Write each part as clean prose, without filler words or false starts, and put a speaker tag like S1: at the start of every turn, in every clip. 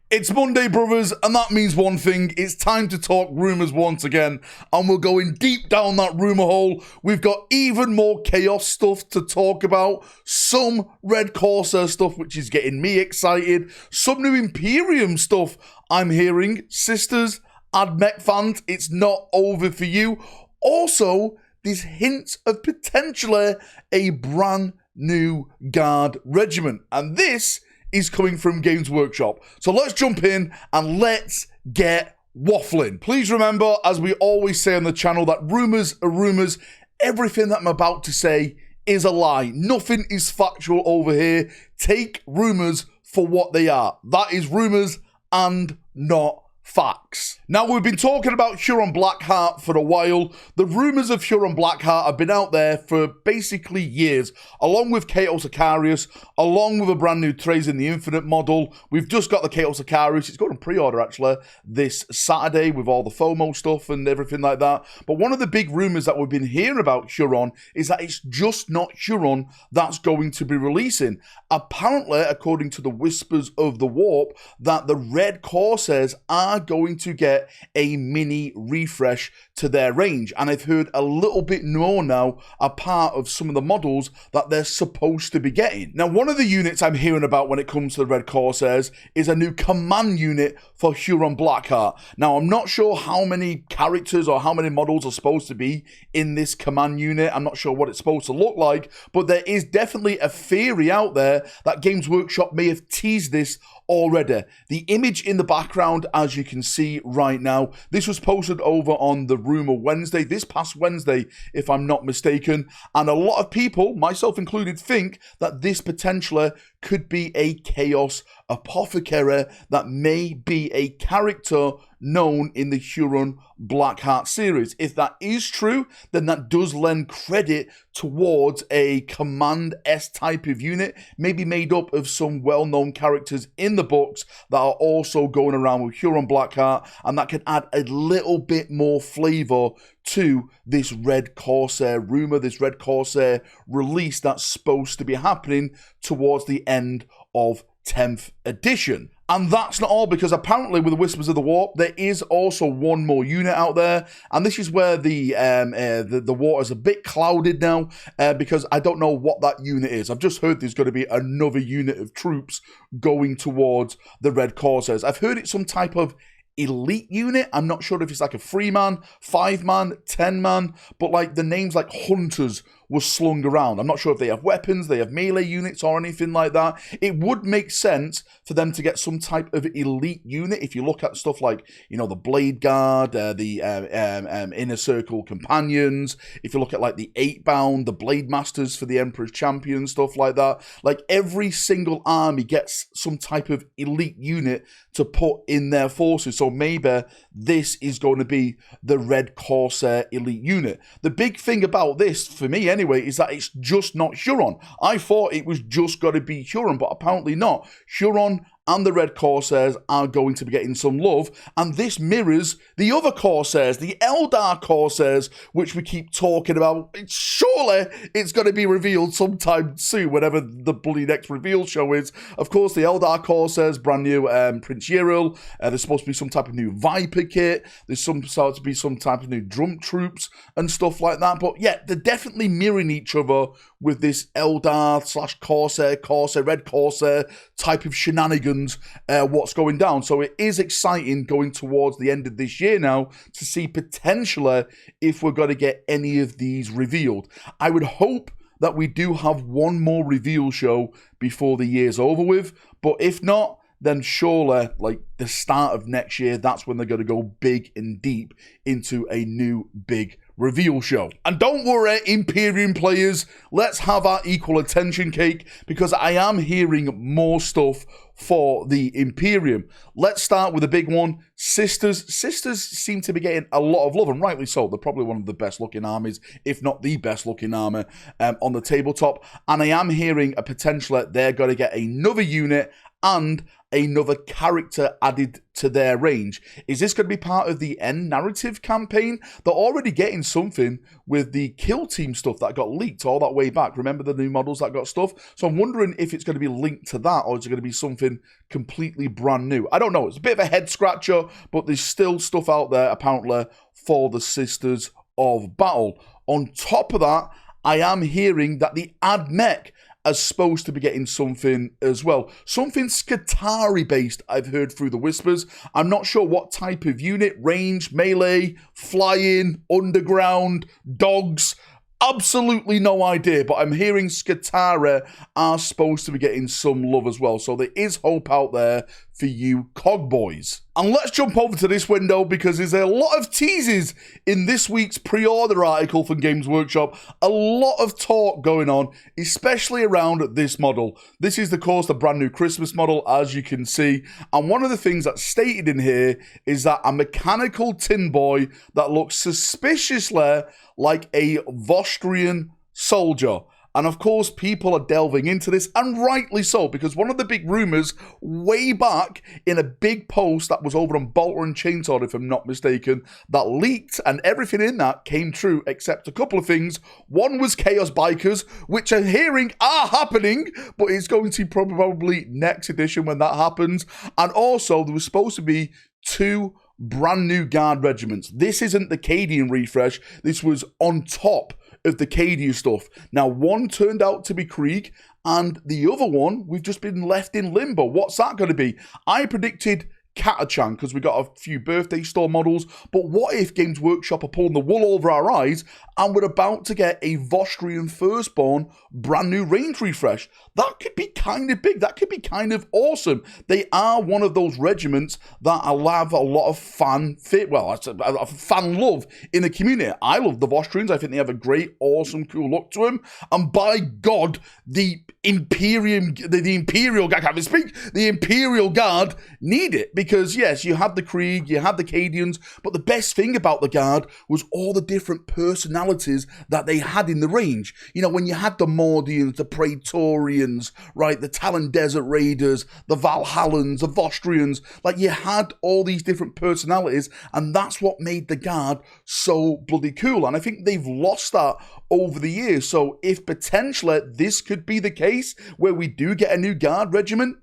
S1: It's Monday, brothers, and that means one thing. It's time to talk rumours once again, and we're going deep down that rumour hole. We've got even more chaos stuff to talk about, some Red Corsair stuff, which is getting me excited, some new Imperium stuff I'm hearing. Sisters, AdMech fans, it's not over for you. Also, there's hints of potentially a brand new Guard regiment, and this is coming from Games Workshop. So let's jump in and let's get waffling. Please remember, as we always say on the channel, that rumours are rumours. Everything that I'm about to say is a lie. Nothing is factual over here. Take rumours for what they are. That is rumours and not facts. Now, we've been talking about Huron Blackheart for a while. The rumours of Huron Blackheart have been out there for basically years, along with Chaos Icarius, along with a brand new Trays in the Infinite model. We've just got the Chaos Icarius. It's going on pre-order, actually, this Saturday with all the FOMO stuff and everything like that. But one of the big rumours that we've been hearing about Huron is that it's just not Huron that's going to be releasing. Apparently, according to the whispers of the Warp, that the Red Corsairs are going to get a mini refresh to their range, and I've heard a little bit more now a part of some of the models that they're supposed to be getting. Now, one of the units I'm hearing about when it comes to the Red Corsairs is a new command unit for Huron Blackheart. Now, I'm not sure how many characters or how many models are supposed to be in this command unit. I'm not sure what it's supposed to look like, but there is definitely a theory out there that Games Workshop may have teased this already. The image in the background, as you can see right now, this was posted over on the Rumour Wednesday, this past Wednesday, if I'm not mistaken, and a lot of people, myself included, think that this potentially could be a Chaos Apothecary that may be a character known in the Huron Blackheart series. If that is true, then that does lend credit towards a Command S type of unit, maybe made up of some well-known characters in the books that are also going around with Huron Blackheart, and that can add a little bit more flavour to this Red Corsair rumour, this Red Corsair release that's supposed to be happening towards the end of 10th edition. And that's not all, because apparently with the Whispers of the Warp, there is also one more unit out there, and this is where the water's a bit clouded now, because I don't know what that unit is. I've just heard there's going to be another unit of troops going towards the Red Corsairs. I've heard it's some type of elite unit. I'm not sure if it's like a 3-man, 5-man, 10-man, but like the names like Hunters was slung around. I'm not sure if they have weapons, they have melee units or anything like that. It would make sense for them to get some type of elite unit. If you look at stuff like, you know, the Blade Guard, the Inner Circle Companions, if you look at like the 8-bound, the Blade Masters for the Emperor's Champion, stuff like that. Like every single army gets some type of elite unit to put in their forces. So maybe this is going to be the Red Corsair elite unit. The big thing about this, for me anyway, is that it's just not Huron. I thought it was just got to be Huron, but apparently not. Huron and the Red Corsairs are going to be getting some love, and this mirrors the other Corsairs, the Eldar Corsairs, which we keep talking about. Surely it's going to be revealed sometime soon, whenever the bloody next reveal show is. Of course, the Eldar Corsairs, brand new Prince Yeril. There's supposed to be some type of new Viper kit. There's supposed to be some type of new drum troops and stuff like that. But yeah, they're definitely mirroring each other with this Eldar / Corsair, Red Corsair type of shenanigans, what's going down. So it is exciting going towards the end of this year now to see potentially if we're going to get any of these revealed. I would hope that we do have one more reveal show before the year's over with, but if not, then surely, like the start of next year, that's when they're going to go big and deep into a new big reveal show. And don't worry, Imperium players, let's have our equal attention cake, because I am hearing more stuff for the Imperium. Let's start with the big one. Sisters. Sisters seem to be getting a lot of love, and rightly so. They're probably one of the best looking armies, if not the best looking army on the tabletop. And I am hearing a potential that they're going to get another unit and another character added to their range. Is this going to be part of the end narrative campaign? They're already getting something with the Kill Team stuff that got leaked all that way back. Remember the new models that got stuff? So I'm wondering if it's going to be linked to that, or is it going to be something completely brand new? I don't know. It's a bit of a head scratcher, but there's still stuff out there apparently for the Sisters of Battle. On top of that, I am hearing that the Ad Mech are supposed to be getting something as well. Something Skitarii based, I've heard through the whispers. I'm not sure what type of unit, range, melee, flying, underground, dogs. Absolutely no idea, but I'm hearing Skitarii are supposed to be getting some love as well. So there is hope out there for you cog boys. And let's jump over to this window because there's a lot of teases in this week's pre-order article from Games Workshop. A lot of talk going on, especially around this model. This is, of course, the brand new Christmas model, as you can see. And one of the things that's stated in here is that a mechanical tin boy that looks suspiciously like a Vostrian soldier. And of course, people are delving into this, and rightly so, because one of the big rumours way back in a big post that was over on Bolter and Chainsaw, if I'm not mistaken, that leaked, and everything in that came true except a couple of things. One was Chaos Bikers, which I'm hearing are happening, but it's going to be probably next edition when that happens. And also, there was supposed to be 2 brand new Guard regiments. This isn't the Cadian refresh. This was on top of the Cadian stuff. Now, one turned out to be Krieg, and the other one, we've just been left in limbo. What's that going to be? I predicted Katachan because we got a few birthday store models, but what if Games Workshop are pulling the wool over our eyes and we're about to get a Vostrian Firstborn brand new range refresh? That could be kind of big. That could be kind of awesome. They are one of those regiments that I'll have a lot of fan love in the community. I love the Vostrians. I think they have a great, awesome, cool look to them. And by God, the Imperium, the Imperial Guard, I can't even speak, the Imperial Guard need it. Because, yes, you had the Krieg, you had the Cadians, but the best thing about the Guard was all the different personalities that they had in the range. You know, when you had the Mordians, the Praetorians, right, the Talon Desert Raiders, the Valhallans, the Vostrians, like, you had all these different personalities, and that's what made the Guard so bloody cool. And I think they've lost that over the years. So if potentially this could be the case where we do get a new Guard regiment,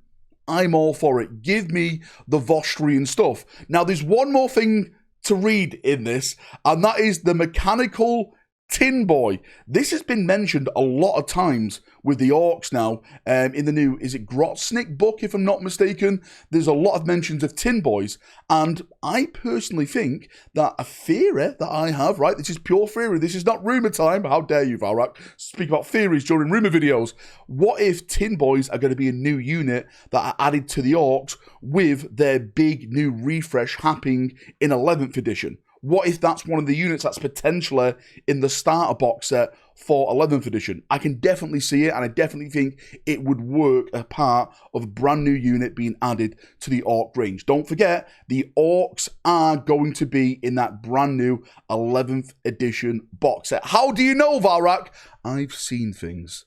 S1: I'm all for it. Give me the Vostrian stuff. Now, there's one more thing to read in this, and that is the mechanical tin boy. This has been mentioned a lot of times with the Orks now. In the new, is it Grotsnik book, if I'm not mistaken? There's a lot of mentions of tin boys, and I personally think that a theory that I have, right, this is pure theory, this is not rumour time, how dare you, Valrak, speak about theories during rumour videos. What if tin boys are going to be a new unit that are added to the Orks with their big new refresh happening in 11th edition? What if that's one of the units that's potentially in the starter box set for 11th edition? I can definitely see it, and I definitely think it would work a part of a brand new unit being added to the Ork range. Don't forget, the Orks are going to be in that brand new 11th edition box set. How do you know, Valrak? I've seen things.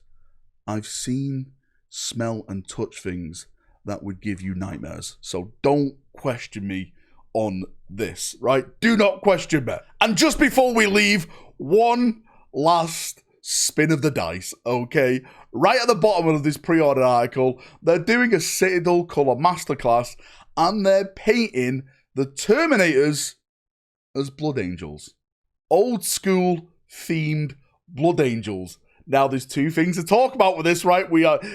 S1: I've seen, smell, and touch things that would give you nightmares. So don't question me on this, right? Do not question me. And just before we leave, one last spin of the dice, okay? Right at the bottom of this pre-order article, they're doing a Citadel colour masterclass, and they're painting the Terminators as Blood Angels. Old school themed Blood Angels. Now, there's 2 things to talk about with this, right?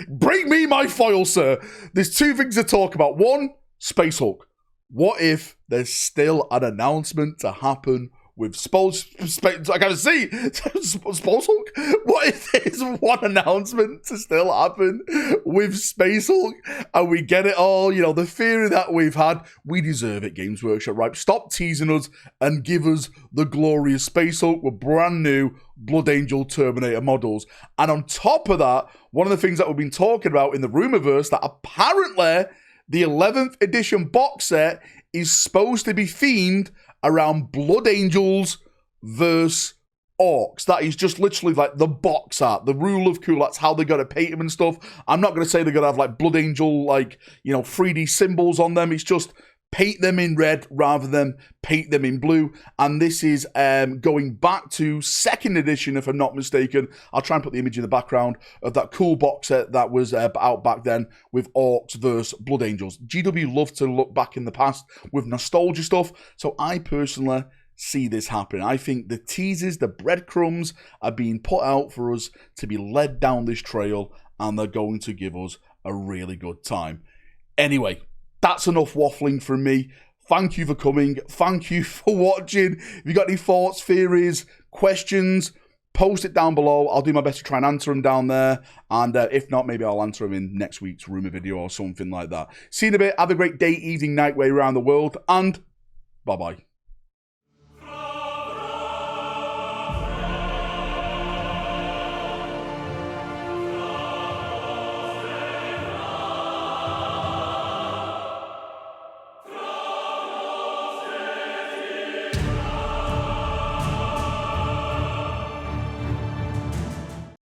S1: Bring me my foil, sir. There's 2 things to talk about. One, Space Hulk. What if there's still an announcement to happen with I can't see Space Hulk? What if there's one announcement to still happen with Space Hulk and we get it all? You know, the theory that we've had, we deserve it, Games Workshop, right? Stop teasing us and give us the glorious Space Hulk with brand new Blood Angel Terminator models. And on top of that, one of the things that we've been talking about in the Rumourverse, that apparently the 11th edition box set is supposed to be themed around Blood Angels versus Orks. That is just literally like the box art, the rule of cool. That's how they got to paint them and stuff. I'm not going to say they're going to have like Blood Angel, like, 3D symbols on them. It's just paint them in red rather than paint them in blue. And this is going back to 2nd edition, if I'm not mistaken. I'll try and put the image in the background of that cool box set that was out back then with Orks versus Blood Angels. GW love to look back in the past with nostalgia stuff. So I personally see this happen. I think the teasers, the breadcrumbs are being put out for us to be led down this trail, and they're going to give us a really good time. Anyway, that's enough waffling from me. Thank you for coming. Thank you for watching. If you got any thoughts, theories, questions, post it down below. I'll do my best to try and answer them down there. And if not, maybe I'll answer them in next week's Rumour video or something like that. See you in a bit. Have a great day, evening, night, way around the world. And bye-bye.